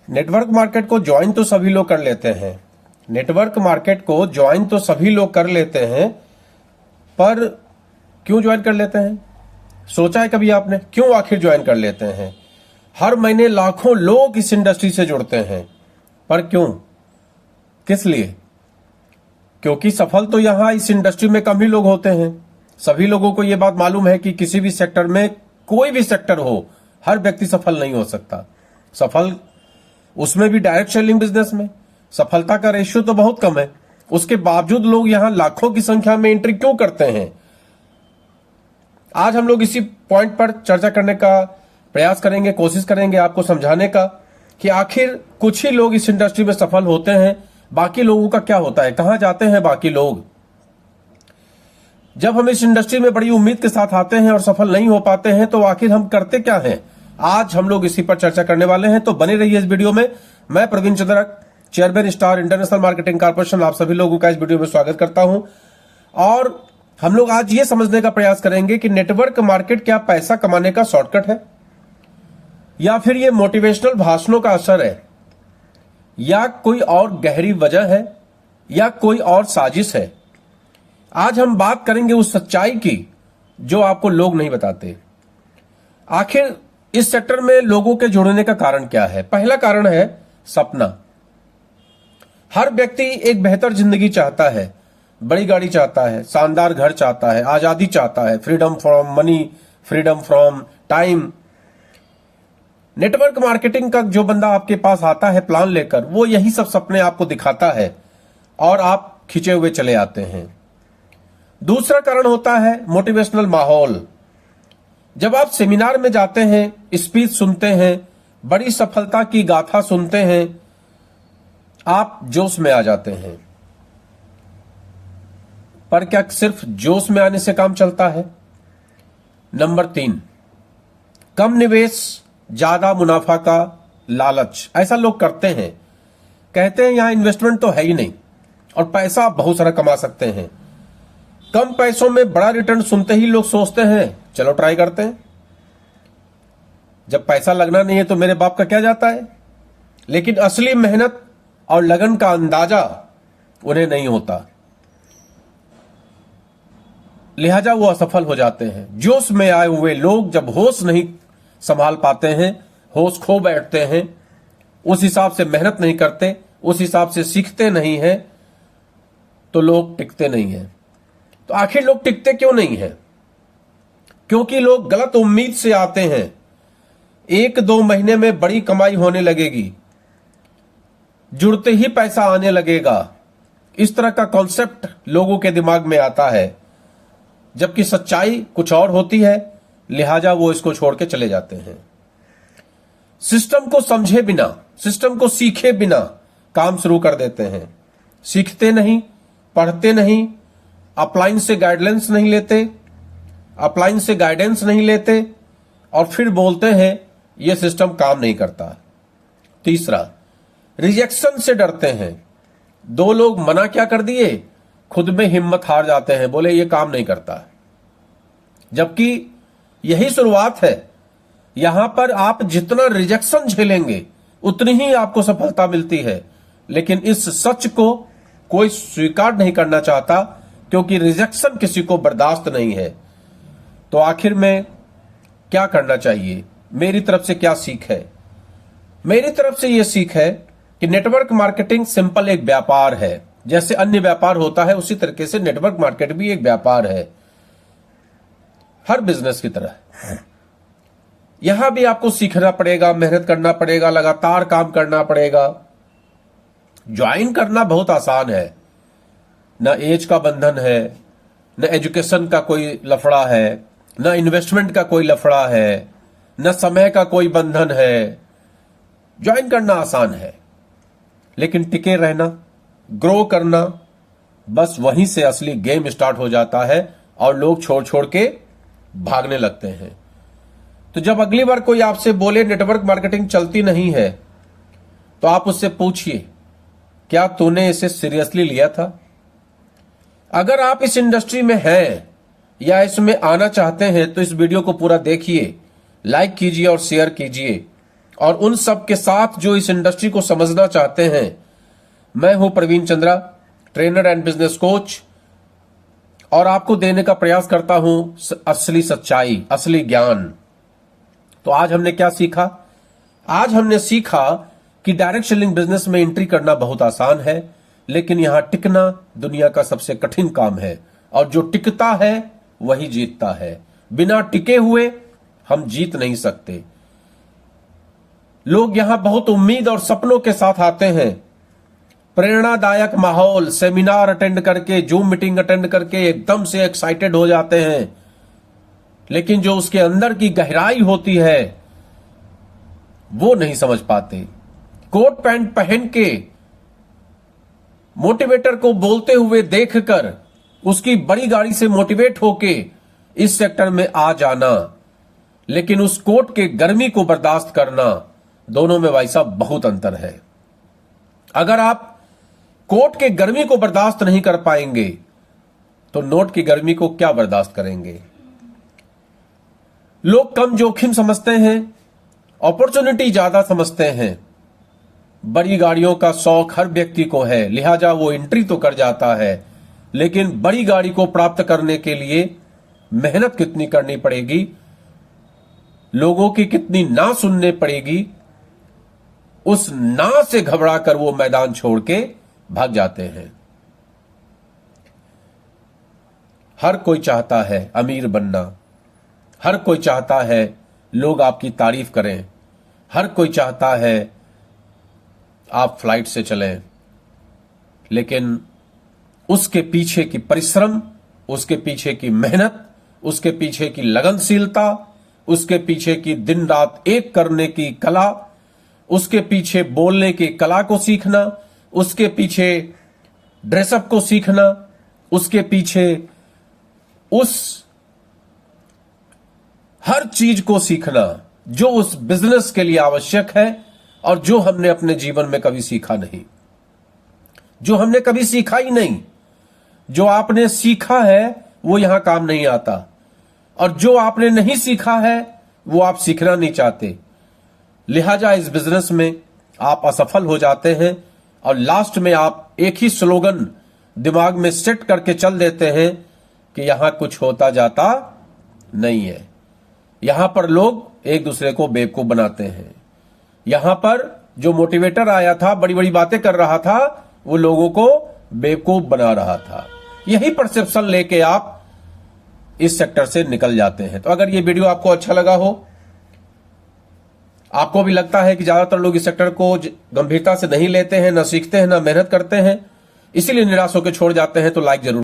Network market को join तो सभी लोग कर लेते हैं, नेटवर्क मार्केट को ज्वाइन तो सभी लोग कर लेते हैं, पर क्यों ज्वाइन कर लेते हैं? सोचा है कभी आपने क्यों आखिर ज्वाइन कर लेते हैं? हर महीने लाखों लोग इस इंडस्ट्री से जुड़ते हैं, पर क्यों, किस लिए? क्योंकि सफल तो यहां इस इंडस्ट्री में कम ही लोग होते हैं। सभी लोगों को यह बात मालूम है कि किसी भी सेक्टर में, कोई भी सेक्टर हो, हर व्यक्ति सफल नहीं हो सकता। सफल उसमें भी डायरेक्ट सेलिंग बिजनेस में सफलता का रेशियो तो बहुत कम है, उसके बावजूद लोग यहां लाखों की संख्या में एंट्री क्यों करते हैं? आज हम लोग इसी पॉइंट पर चर्चा करने का प्रयास करेंगे, कोशिश करेंगे आपको समझाने का कि आखिर कुछ ही लोग इस इंडस्ट्री में सफल होते हैं, बाकी लोगों का क्या होता है, कहां जाते हैं बाकी लोग। जब हम इस इंडस्ट्री में बड़ी उम्मीद के साथ आते हैं और सफल नहीं हो पाते हैं, तो आखिर हम करते क्या हैं? आज हम लोग इसी पर चर्चा करने वाले हैं, तो बने रहिए इस वीडियो में। मैं Praveen Chandrak, chairman star international marketing corporation, आप सभी लोगों का इस वीडियो में स्वागत करता हूं। और हम लोग आज ये समझने का प्रयास करेंगे कि नेटवर्क मार्केट क्या पैसा कमाने का शॉर्टकट है, या फिर ये मोटिवेशनल भाषणों का असर है, या कोई और गहरी वजह है, या कोई और साजिश है। आज हम बात करेंगे उस सच्चाई की जो आपको लोग नहीं बताते। आखिर इस सेक्टर में लोगों के जुड़ने का कारण क्या है? पहला कारण है सपना। हर व्यक्ति एक बेहतर जिंदगी चाहता है, बड़ी गाड़ी चाहता है, शानदार घर चाहता है, आजादी चाहता है, freedom from money, freedom from time. Network marketing का जो बंदा आपके पास आता है प्लान लेकर, वो यही सब सपने आपको दिखाता है और आप खिंचे हुए चले आते हैं। दूसरा कारण होता है मोटिवेशनल माहौल। जब आप सेमिनार में जाते हैं, स्पीच सुनते हैं, बड़ी सफलता की गाथा सुनते हैं, आप जोश में आ जाते हैं। पर क्या सिर्फ जोश में आने से काम चलता है? नंबर 3, कम निवेश ज्यादा मुनाफा का लालच। ऐसा लोग करते हैं, कहते हैं यहां इन्वेस्टमेंट तो है ही नहीं और पैसा आप बहुत सारा कमा सकते हैं। कम पैसों में बड़ा रिटर्न सुनते ही लोग सोचते हैं चलो ट्राई करते हैं। जब पैसा लगना नहीं है तो मेरे बाप का क्या जाता है। लेकिन असली मेहनत और लगन का अंदाजा उन्हें नहीं होता, लिहाजा वो असफल हो जाते हैं। जोश में आए हुए लोग जब होश नहीं संभाल पाते हैं, होश खो बैठते हैं, उस हिसाब से मेहनत नहीं करते, उस हिसाब से सीखते नहीं हैं, तो लोग टिकते नहीं हैं। तो आखिर लोग टिकते क्यों नहीं हैं? क्योंकि लोग गलत उम्मीद से आते हैं। 1-2 महीने में बड़ी कमाई होने लगेगी, जुड़ते ही पैसा आने लगेगा, इस तरह का कॉन्सेप्ट लोगों के दिमाग में आता है, जबकि सच्चाई कुछ और होती है। लिहाजा वो इसको छोड़ के चले जाते हैं। सिस्टम को समझे बिना, सिस्टम को सीखे बिना काम शुरू कर देते हैं। सीखते नहीं, पढ़ते नहीं, अपलाइन से गाइडलाइंस नहीं लेते, अपलाइन से गाइडेंस नहीं लेते, और फिर बोलते हैं यह सिस्टम काम नहीं करता। तीसरा, रिजेक्शन से डरते हैं। 2 लोग मना क्या कर दिए, खुद में हिम्मत हार जाते हैं, बोले ये काम नहीं करता। जबकि यही शुरुआत है। यहां पर आप जितना रिजेक्शन झेलेंगे उतनी ही आपको सफलता मिलती है। लेकिन इस सच को कोई स्वीकार नहीं करना चाहता, क्योंकि रिजेक्शन किसी को बर्दाश्त नहीं है। तो आखिर में क्या करना चाहिए? मेरी तरफ से क्या सीख है? मेरी तरफ से यह सीख है कि नेटवर्क मार्केटिंग सिंपल एक व्यापार है। जैसे अन्य व्यापार होता है, उसी तरीके से नेटवर्क मार्केट भी एक व्यापार है, हर बिजनेस की तरह। यहां भी आपको सीखना पड़ेगा, मेहनत करना पड़ेगा, लगातार काम करना पड़ेगा। ज्वाइन करना बहुत आसान है, न एज का बंधन है, न एजुकेशन का कोई लफड़ा है, न इन्वेस्टमेंट का कोई लफड़ा है, न समय का कोई बंधन है। ज्वाइन करना आसान है, लेकिन टिके रहना, ग्रो करना, बस वहीं से असली गेम स्टार्ट हो जाता है और लोग छोड़ छोड़ के भागने लगते हैं। तो जब अगली बार कोई आपसे बोले नेटवर्क मार्केटिंग चलती नहीं है, तो आप उससे पूछिए क्या तूने इसे सीरियसली लिया था? अगर आप इस इंडस्ट्री में हैं या इसमें आना चाहते हैं तो इस वीडियो को पूरा देखिए, लाइक कीजिए और शेयर कीजिए, और उन सब के साथ जो इस इंडस्ट्री को समझना चाहते हैं। मैं हूं Praveen Chandra, trainer and business coach, और आपको देने का प्रयास करता हूं असली सच्चाई, असली ज्ञान। तो आज हमने क्या सीखा? आज हमने सीखा कि डायरेक्ट सेलिंग बिजनेस में एंट्री करना बहुत आसान है, लेकिन यहां टिकना दुनिया का सबसे कठिन काम है, और जो टिकता है वही जीतता है। बिना टिके हुए हम जीत नहीं सकते। लोग यहां बहुत उम्मीद और सपनों के साथ आते हैं, प्रेरणादायक माहौल, सेमिनार अटेंड करके, जूम मीटिंग अटेंड करके एकदम से एक्साइटेड हो जाते हैं, लेकिन जो उसके अंदर की गहराई होती है वो नहीं समझ पाते। कोट पैंट पहन के मोटिवेटर को बोलते हुए देखकर उसकी बड़ी गाड़ी से मोटिवेट होके इस सेक्टर में आ जाना, लेकिन उस कोट के गर्मी को बर्दाश्त करना, दोनों में भाई साहब बहुत अंतर है। अगर आप कोट के गर्मी को बर्दाश्त नहीं कर पाएंगे तो नोट की गर्मी को क्या बर्दाश्त करेंगे? लोग कम जोखिम समझते हैं, अपॉर्चुनिटी ज्यादा समझते हैं। बड़ी गाड़ियों का शौक हर व्यक्ति को है, लिहाजा वो एंट्री तो कर जाता है, लेकिन बड़ी गाड़ी को प्राप्त करने के लिए मेहनत कितनी करनी पड़ेगी, लोगों की कितनी ना सुनने पड़ेगी, उस ना से घबरा कर वो मैदान छोड़ के भाग जाते हैं। हर कोई चाहता है अमीर बनना, हर कोई चाहता है लोग आपकी तारीफ करें, हर कोई चाहता है आप फ्लाइट से चलें, लेकिन उसके पीछे की परिश्रम, उसके पीछे की मेहनत, उसके पीछे की लगनशीलता, उसके पीछे की दिन रात एक करने की कला, उसके पीछे बोलने की कला को सीखना, उसके पीछे ड्रेसअप को सीखना, उसके पीछे उस हर चीज को सीखना जो उस बिजनेस के लिए आवश्यक है, और जो हमने अपने जीवन में कभी सीखा नहीं, जो हमने कभी सीखा ही नहीं। जो आपने सीखा है वो यहां काम नहीं आता, और जो आपने नहीं सीखा है वो आप सीखना नहीं चाहते। लिहाजा इस बिजनेस में आप असफल हो जाते हैं, और लास्ट में आप एक ही स्लोगन दिमाग में सेट करके चल देते हैं कि यहां कुछ होता जाता नहीं है। यहां पर लोग एक दूसरे को बेवकूफ बनाते हैं। यहां पर जो मोटिवेटर आया था, बड़ी बड़ी बातें कर रहा था, वो लोगों को बेवकूफ बना रहा था। यही परसेप्शन लेके आप इस सेक्टर से निकल जाते हैं। तो अगर ये वीडियो आपको अच्छा लगा हो, आपको भी लगता है कि ज्यादातर लोग इस सेक्टर को गंभीरता से नहीं लेते हैं, ना सीखते हैं, ना मेहनत करते हैं, इसीलिए निराश होकर छोड़ जाते हैं, तो लाइक जरूर